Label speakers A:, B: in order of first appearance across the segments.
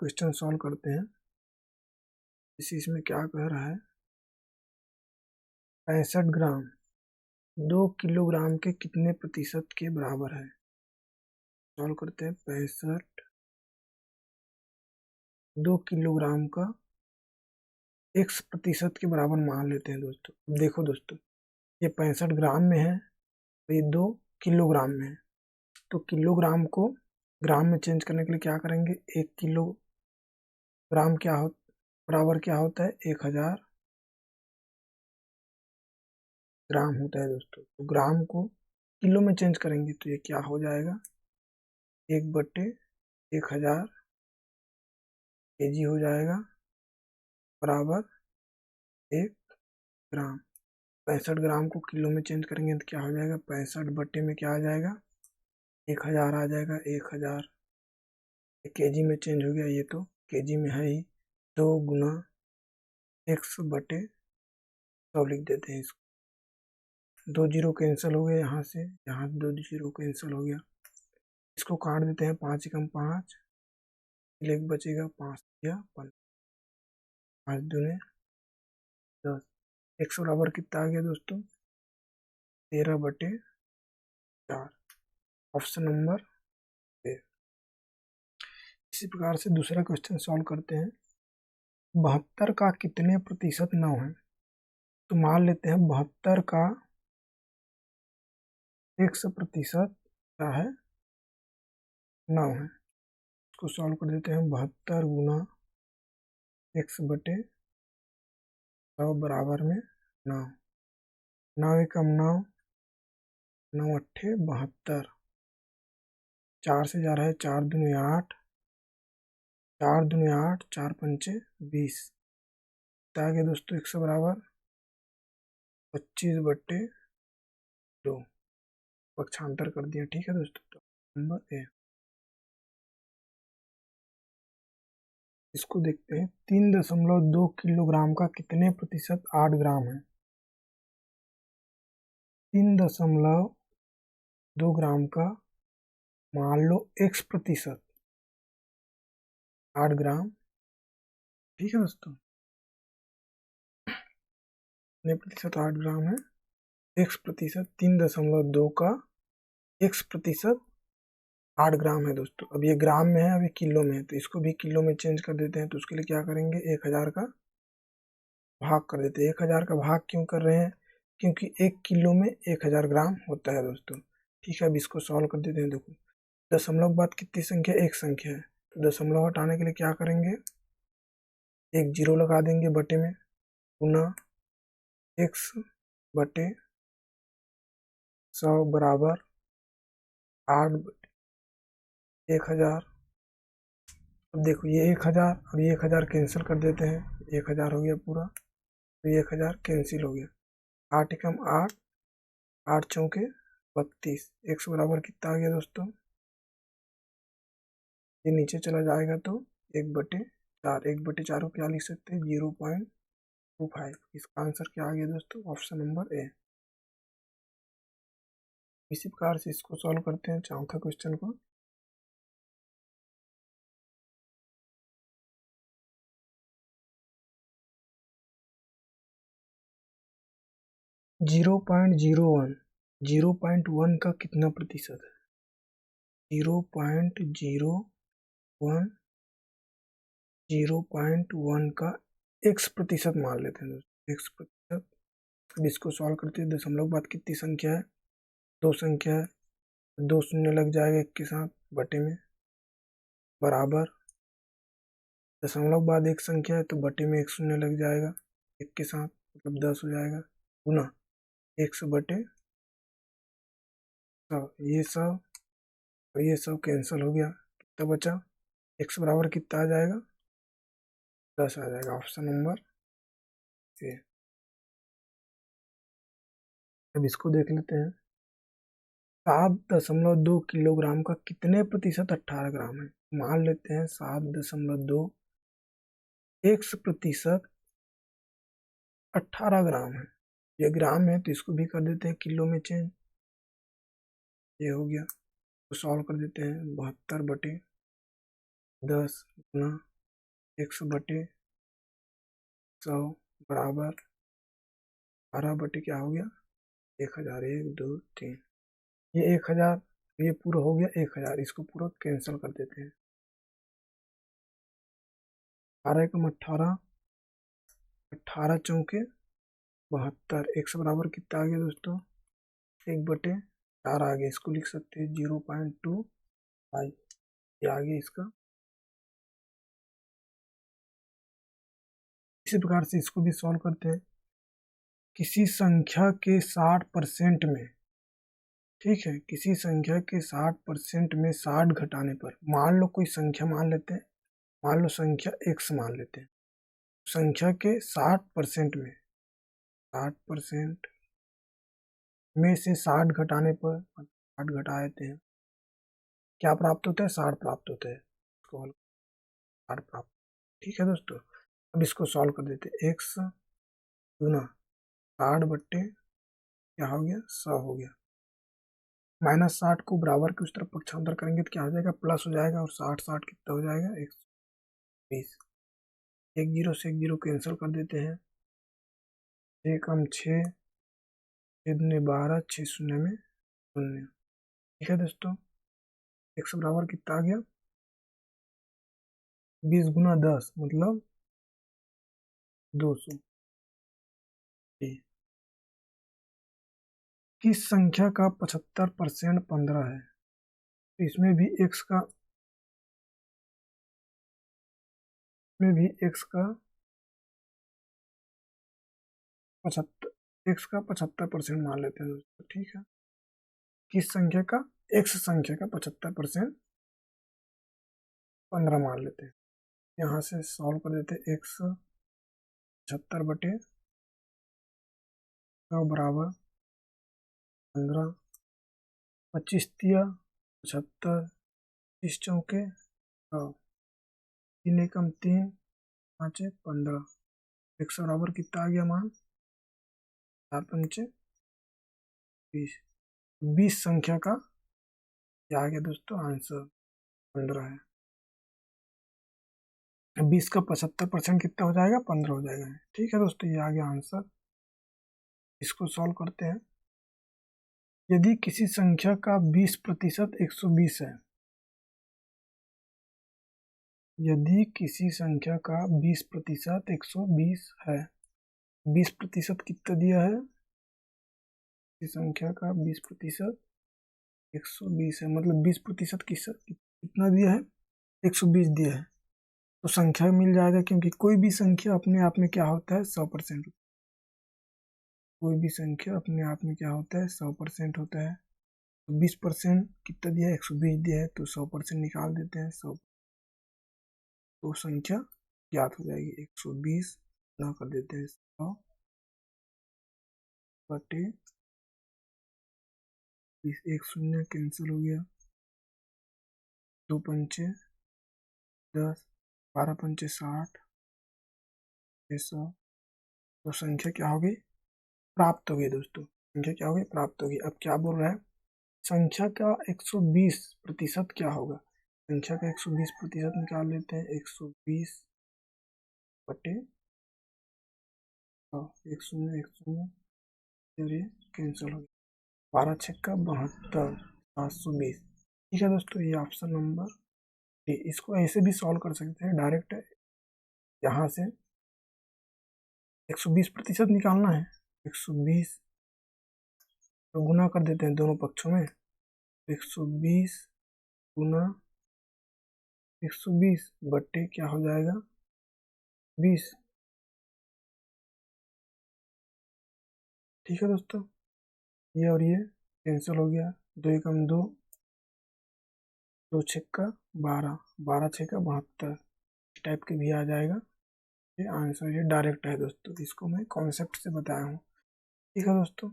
A: Question solve करते हैं। इसमें क्या कह रहा है, 65 ग्राम 2 किलोग्राम के कितने प्रतिशत के बराबर है। सॉल्व करते हैं। 65 2 किलोग्राम का x प्रतिशत के बराबर मान लेते हैं दोस्तों। देखो दोस्तों, ये 65 ग्राम में है और ये 2 किलोग्राम में है, तो किलोग्राम को ग्राम में चेंज करने के लिए क्या करेंगे, 1 किलोग्राम बराबर क्या होता है, 1000 ग्राम होता है दोस्तों। तो ग्राम को किलो में चेंज करेंगे तो ये क्या हो जाएगा, 1/1000 kg हो जाएगा बराबर 1 ग्राम। 65 ग्राम को किलो में चेंज करेंगे तो क्या हो जाएगा, 65 बटे में क्या आ जाएगा, 1000 आ जाएगा। 1000 kg में चेंज हो गया, ये तो kg में है ही। 2 गुना 100/100 लिख देते हैं इसको। 2 जीरो कैंसिल हो गए यहाँ से, यहाँ 2 जीरो कैंसिल हो गया। इसको काट देते हैं, 5 एकम 5, 1 बचेगा, 5 या 5 दूने 10। 100 बराबर कितना आ गया दोस्तों, 13/4। Option number A. इसी प्रकार से दूसरा क्वेश्चन सॉल्व करते हैं। 72 का कितने प्रतिशत 9 है। तो मान लेते हैं 72 का 100% क्या है, 9 है। इसको सॉल्व कर देते हैं। 72 गुना 100/100 बराबर में 9। 9 एकम 9, 9 अट्ठे 72, 4 से जा रहा है, 4 दूनी 8, 4 दूनी 8, 4 पंचे 20। आ गया दोस्तों 100 बराबर 25/2। पक्षांतर कर दिया, ठीक है दोस्तों। तो नंबर ए। इसको देखते हैं। 3.2 किलोग्राम का कितने प्रतिशत 8 ग्राम है। 3.2 ग्राम का मान लो x प्रतिशत 8 ग्राम, ठीक है दोस्तों। कितने प्रतिशत 8 ग्राम है, x प्रतिशत 3.2 का x प्रतिशत 8 ग्राम है दोस्तों। अब ये ग्राम में है, अभी किलो में है, तो इसको भी किलो में चेंज कर देते हैं। तो उसके लिए क्या करेंगे, 1000 का भाग कर देते हैं। 1000 का भाग क्यों कर रहे हैं, क्योंकि 1 किलो में 1000 ग्राम होता है दोस्तों। ठीक है, अब इसको सॉल्व कर देते हैं। देखो, दशमलव के बाद कितनी संख्या, एक संख्या है, तो दशमलव हटाने के लिए क्या करेंगे, एक जीरो लगा देंगे बटे में, गुना x/100 बराबर 8/1000। अब देखो ये 1000, अब ये 1000 कैंसिल कर देते हैं, 1000 हो गया पूरा, तो ये 1000 कैंसिल हो गया। 8 एकम 8, 8 चौके 32। x बराबर कितना आ गया दोस्तों, ये नीचे चला जाएगा तो 1/4। 1/4 को क्या लिख सकते हैं, 0.25। इसका आंसर क्या आ गया दोस्तों, ऑप्शन नंबर ए। इसी प्रकार से इसको सॉल्व करते हैं, चौथा क्वेश्चन को। जीरो पॉइंट जीरो वन का कितना प्रतिशत है। 0.01 का x प्रतिशत मान लेते हैं दोस्तों, x प्रतिशत। अब इसको सॉल्व करते हैं। दशमलव के बाद कितनी संख्या है, 2 संख्या है, 2 शून्य लग जाएगा एक के साथ, बटे में बराबर, दशमलव के बाद एक संख्या है तो बटे में 1 शून्य लग जाएगा एक के साथ, मतलब 10 हो जाएगा, गुना 100/100। ये 100 और ये 100 कैंसिल हो गया, कितना बचा, x बराबर कितना आ जाएगा, 10 आ जाएगा। Option number A. अब इसको देख लेते हैं। 7.2 किलोग्राम का कितने प्रतिशत 18 ग्राम है। मान लेते हैं 7.2 x प्रतिशत 18 ग्राम है। ये ग्राम है तो इसको भी कर देते हैं किलो में चेंज, ये हो गया। तो सॉल्व कर देते हैं। 72/10 गुना एक्स बटे 100 बराबर 12 बटे क्या हो गया 1000। 1 2 3, ये 1000, ये पूरा हो गया 1000, इसको पूरा कैंसिल कर देते हैं। 18 कम 18, 18 चौके 72, एक्स बराबर कितना आ गया दोस्तों 1/4 आ गया। इसको लिख सकते हैं 0.25, ये आ गया इसका। इसी प्रकार से इसको भी सॉल्व करते हैं। किसी संख्या के 60% में, ठीक है, किसी संख्या के 60% में 60 घटाने पर, मान लो कोई संख्या मान लेते हैं, मान लो संख्या x मान लेते हैं। संख्या के 60% में, 60% में से 60 घटाने पर 60 घटा देते हैं, क्या प्राप्त होता है 60 प्राप्त होता है। इसको 60 प्राप्त, ठीक है दोस्तों। अब इसको सॉल्व कर देते हैं। x गुना 60 बट्टे क्या हो गया 100 हो गया। -60 को बराबर के उस तरफ पक्षांतर करेंगे तो क्या हो जाएगा प्लस हो जाएगा, और 60 60 कितना हो जाएगा 120। एक जीरो से एक जीरो कैंसिल कर देते हैं। 6 कम 6, 6 दूनी 12, 6 शून्य में 0, ठीक है दोस्तों। x बराबर कितना आ गया 20 गुना 10 मतलब 200। किस संख्या का 75% 15 है, तो इसमें भी x का 75% मान लेते हैं दोस्तों, ठीक है। किस संख्या का, x संख्या का 75% 15 मान लेते हैं। यहाँ से सॉल्व कर देते हैं। x 75 बटे 100 बराबर 15, 25 तिया 75, 30 चौके 100, 3 एकम 3, 5 15, x बराबर कितना आ गया मान 4 पंचे 20। 20 संख्या का क्या आ गया दोस्तों आंसर 15 है। 20 का 75% कितना हो जाएगा 15 हो जाएगा, ठीक है दोस्तों, ये आ गया आंसर। इसको सॉल्व करते हैं। यदि किसी संख्या का 20% 120 है, यदि किसी संख्या का 20% 120 है, 20% कितना दिया है, किसी संख्या का 20% 120 है, मतलब 20% कितना दिया है 120 दिया है, तो संख्या मिल जाएगा, क्योंकि कोई भी संख्या अपने आप में क्या होता है 100%। कोई भी संख्या अपने आप में क्या होता है 100% होता है। तो 20% कितना दिया है 120 दिया है, तो 100% निकाल देते हैं 100, तो संख्या ज्ञात हो जाएगी। 120 ना कर देते हैं 100 बटे 20, 1 शून्य कैंसिल हो गया, 2 पंचे 10, 12 पंचे 60, 600, तो संख्या क्या हो गई प्राप्त हो गई दोस्तों। संख्या क्या हो गई प्राप्त हो गई। अब क्या बोल रहा है, संख्या का 120% क्या होगा। संख्या का 120% निकाल लेते हैं। 120 बटे 1 शून्य 1 शून्य, और ये कैंसिल हो गया, 12 छक्का 72, 720, ठीक है दोस्तों, ये ऑप्शन नंबर डी। इसको ऐसे भी सॉल्व कर सकते हैं डायरेक्ट, यहाँ से 120% निकालना है, 120 तो गुना कर देते हैं दोनों पक्षों में। 120 गुना 120 बट्टे क्या हो जाएगा 20, ठीक है दोस्तों। ये और ये कैंसिल हो गया, 2 एकम 2, 2 छक्का 12, 12 छक्का 72, इस टाइप के भी आ जाएगा। ये आंसर ये डायरेक्ट है दोस्तों, इसको मैं कॉन्सेप्ट से बताया हूँ, ठीक है दोस्तों।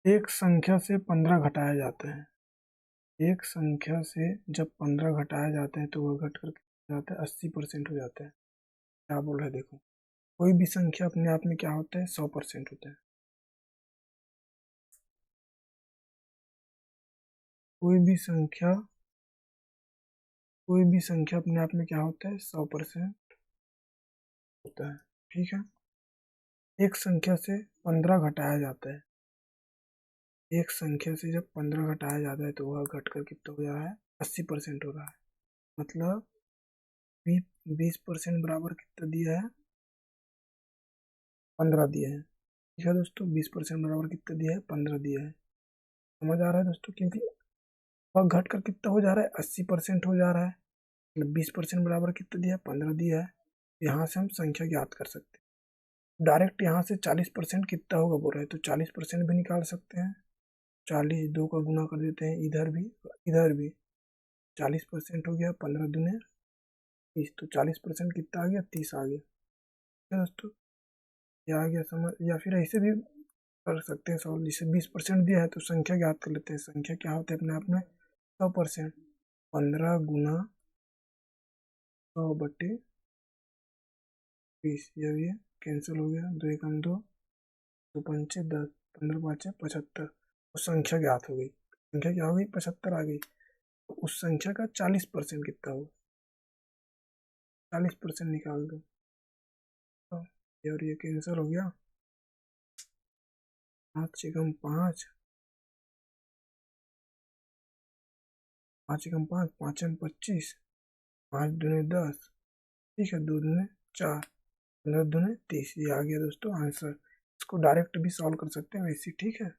A: एक संख्या से 15 घटाया जाता है, एक संख्या से जब 15 घटाया जाता है तो वह घट कर जाता है 80% हो जाता है। क्या बोल रहा है देखो, कोई भी संख्या अपने आप में क्या होता है 100% होता है। कोई भी संख्या अपने आप में क्या होता है, 100% होता है। ठीक है, एक संख्या से 15 घटाया जाता है, एक संख्या से जब 15 घटाया जाता है तो वह घटकर कितना हो जा रहा है, 80% हो रहा है। मतलब 20% बराबर कितना दिया है, 15 दिया है। ठीक है दोस्तों, 20% बराबर कितना दिया है, 15 दिया है। समझ आ रहा है दोस्तों, क्योंकि वह घटकर कितना हो जा रहा है, 80% हो जा रहा है। मतलब 20% बराबर कितना दिया है, 15 दिया है। यहाँ से हम संख्या ज्ञात कर सकते हैं। डायरेक्ट यहाँ से 40% कितना होगा बोल रहे हैं, तो 40% भी निकाल सकते हैं। 40 2 का गुना कर देते हैं, इधर भी 40% हो गया, 15 दूने 30, तो 40% कितना आ गया, 30 आ गया। ठीक है दोस्तों, ये आ गया समझ। या फिर ऐसे भी कर सकते हैं सॉल्व, जैसे 20% दिया है तो संख्या ज्ञात कर लेते हैं। संख्या क्या होती है अपने आप में, 100%। 15 गुना 100/20, ये कैंसिल हो गया, 2 एकम 2, 2 पंचे 10, 15 पाँचे 75। उस संख्या ज्ञात हो गई, संख्या क्या हो गई, 75 आ गई। तो उस संख्या का 40% कितना हो, 40% निकाल दो। तो ये और ये कैंसिल हो गया, 5 एकम 5, 5 एकम 5, 5 एम 25, 5 दूने 10, ठीक है, 2 दूने 4, 15 दूने 30। ये आ गया दोस्तों आंसर। इसको डायरेक्ट भी सॉल्व कर सकते हैं वैसे। ठीक है,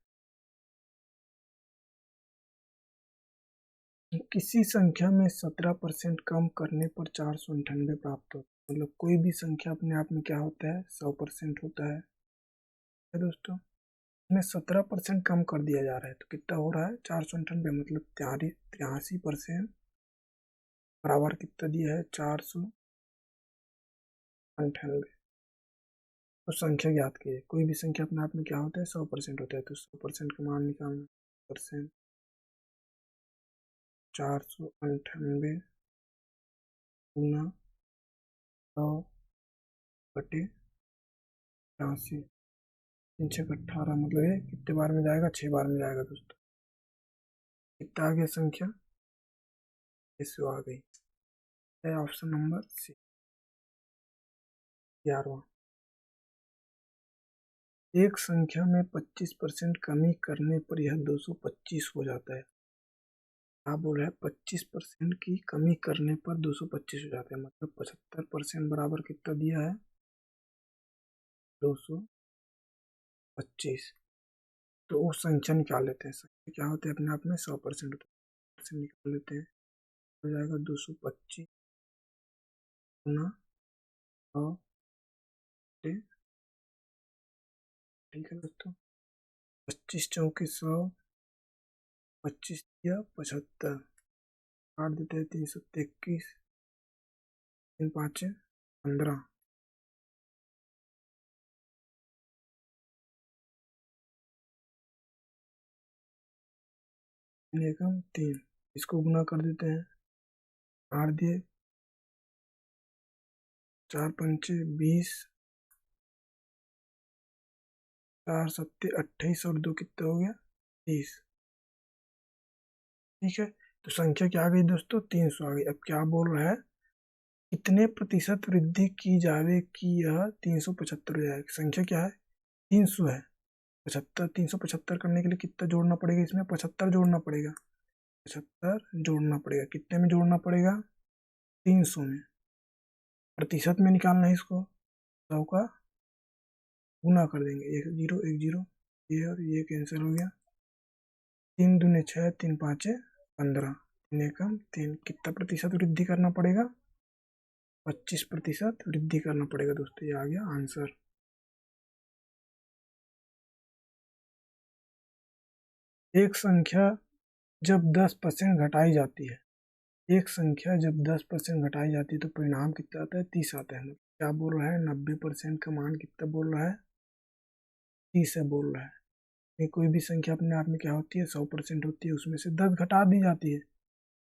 A: किसी संख्या में 17% कम करने पर 498 प्राप्त होता है। मतलब कोई भी संख्या अपने आप में क्या होता है, 100% होता है। दोस्तों इसमें 17% कम कर दिया जा रहा है तो कितना हो रहा है, 498। मतलब 83% बराबर कितना दिया है, 498। तो संख्या ज्ञात कीजिए। कोई भी संख्या अपने आप में क्या होता है, 100% होता है। तो 100% का मान निकालना, परसेंट 498 गुना 100/83, 3 6 18, मतलब ये कितने बार में जाएगा, 6 बार में जाएगा दोस्तों। कितना आ गया संख्या, इससे आ गई है ऑप्शन नंबर सी, 11वां। एक संख्या में 25% कमी करने पर यह 225 हो जाता है। आप बोल रहे हैं 25% की कमी करने पर 225 हो जाता है। मतलब 75% बराबर कितना दिया है, 225। तो वो संख्या निकाल लेते हैं। संख्या क्या होते हैं अपने आप में, 100% होता है। परसेंट निकाल लेते हैं, हो जाएगा 225 गुना 100। ठीक है दोस्तों, 25 चौके 100, 25 दिया 75, काट देते हैं, 321, 3 5 15, एकम 3। इसको गुना कर देते हैं, 8 दिए, 4 पंचे 20, 4 सत्ते 28 और 2 कितना हो गया, 30। ठीक है, तो संख्या क्या आ गई दोस्तों, 300 आ गई। अब क्या बोल रहा है, कितने प्रतिशत वृद्धि की जावे कि यह 375 हो जाए। संख्या क्या है, 300 है। 375 करने के लिए कितना जोड़ना पड़ेगा, इसमें 75 जोड़ना पड़ेगा। 75 जोड़ना पड़ेगा, कितने में जोड़ना पड़ेगा, 300 में। प्रतिशत में निकालना है इसको, 100 का गुना कर देंगे, 1 0, ये और ये कैंसिल हो गया, 3 दूने 6, 3 5 15, 3 एकम 3। कितना प्रतिशत वृद्धि करना पड़ेगा, 25% वृद्धि करना पड़ेगा दोस्तों। ये आ गया आंसर। एक संख्या जब 10% घटाई जाती है, एक संख्या जब 10% घटाई जाती है तो परिणाम कितना आता है, 30 आता है। मतलब क्या बोल रहा है, 90% का मान कितना बोल रहा है, 30 है बोल रहा है। ये कोई भी संख्या अपने आप में क्या होती है, 100% होती है। उसमें से 10 घटा दी जाती है,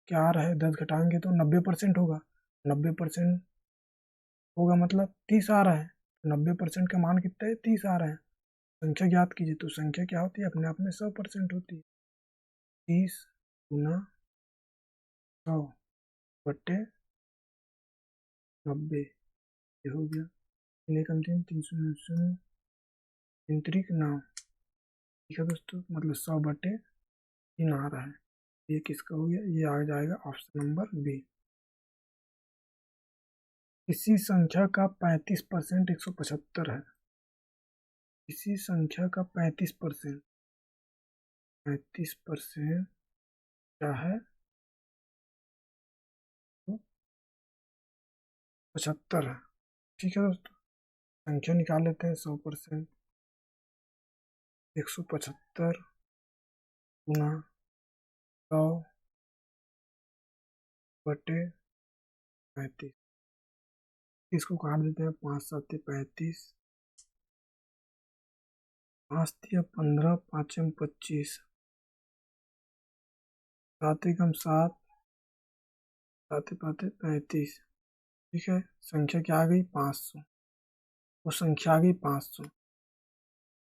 A: क्या आ रहा है, 10 घटाएंगे तो 90% होगा। 90% होगा मतलब 30 आ रहा है। 90% का मान कितना है, 30 आ रहा है। संख्या ज्ञात कीजिए। तो संख्या क्या होती है, अपने आप में 100% होती है। 30 गुना 100/90 ये हो गया। 3 एकम 3, 3 शून्य 0, 3 त्रिक 9। ठीक है दोस्तों, मतलब 100/3 आ रहा है। ये किसका हो गया? ये आ जाएगा ऑप्शन नंबर बी। किसी संख्या का 35% 175 है। किसी संख्या का 35% क्या है? तो 75 है। ठीक है दोस्तों, संख्या निकाल लेते हैं। 100% 175 गुना 100/35। इसको काट देते हैं। 5 7 35, 5 3 15, 5 25, 7 एकम 7, 7 5 35। ठीक है, संख्या क्या आ गई? 500। वो संख्या आ गई 500।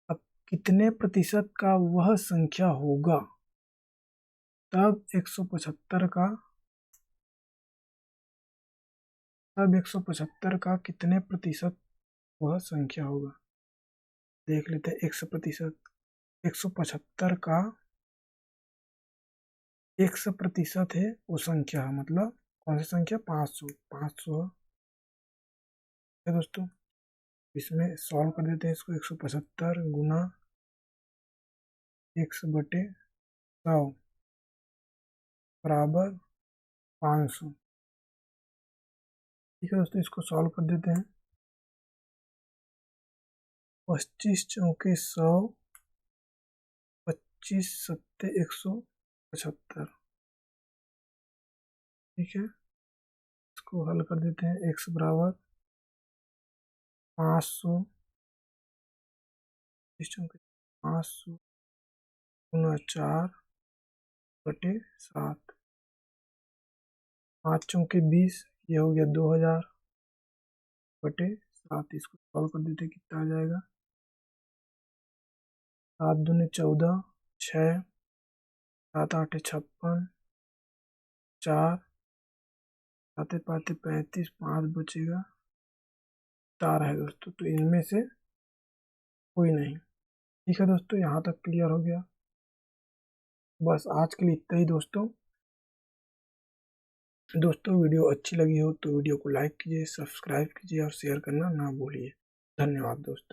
A: अब कितने प्रतिशत का वह संख्या होगा? तब 175 का कितने प्रतिशत वह संख्या होगा? देख लेते हैं। 100%, 175 का 100% है वो संख्या, मतलब कौन सी संख्या? 500। 500 है दोस्तों। इसमें सॉल्व कर देते हैं इसको। 175 गुना 100/100 बराबर 500। ठीक है दोस्तों, इसको सॉल्व कर देते हैं। 25 चौके 100, 25 सत्ते 175। ठीक है, इसको हल कर देते हैं। x बराबर 500, 500 गुना 4/7, 5 चौके 20, ये हो गया 2000/7। इसको सॉल्व कर देते हैं। कितना आ जाएगा? 7 दूनी 14, 6, 7 8 56, 4, 7 5 35, 5 बचेगा 4 है दोस्तों। तो इनमें से कोई नहीं। ठीक है दोस्तों, यहाँ तक क्लियर हो गया। बस आज के लिए इतना ही दोस्तों। वीडियो अच्छी लगी हो तो वीडियो को लाइक कीजिए, सब्सक्राइब कीजिए और शेयर करना ना भूलिए। धन्यवाद दोस्तों।